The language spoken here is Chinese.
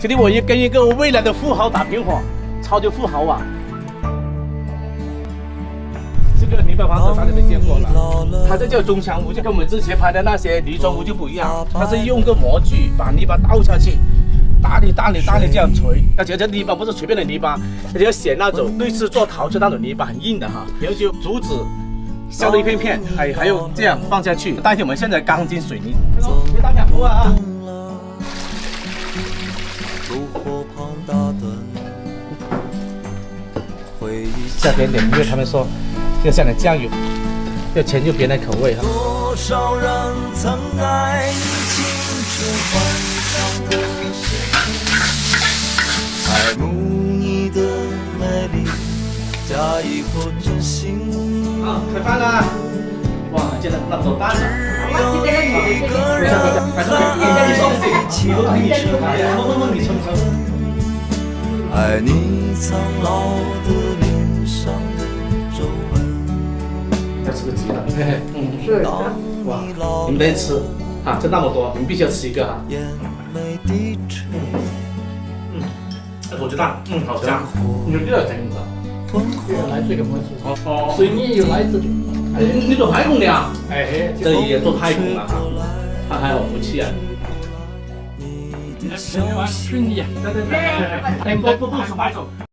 这里我也跟一个未来的富豪打平伙，超级富豪啊！这个泥巴房子大家没见过了，它这叫中墙屋，就跟我们之前拍的那些泥砖屋就不一样，它是用个模具把泥巴倒下去，大力这样锤。而且这泥巴不是随便的泥巴，而且要选那种类似做陶瓷那种泥巴，很硬的哈。然后就竹子削了一片片，还有这样放下去，代替我们现在钢筋水泥。别打假头啊！下点点，因为他们说要下点酱油，要迁就别人的口味哈。多少人曾爱你青春欢畅的爱慕你的美丽，假意或真心。好，开饭啦！哇，见了那么多蛋了。只有一个人爱你，问你成不成？爱你苍老的脸上的皱纹。要吃个鸡了，是。哇，你们得吃啊！这那么多，你们必须要吃一个哈。火鸡蛋，好香。你们这个怎么的？来这个模式。哦，所以你有来自的。你做太空的啊？哎，这也做太空了哈，他还有福气啊。顺利啊！对，不是白走。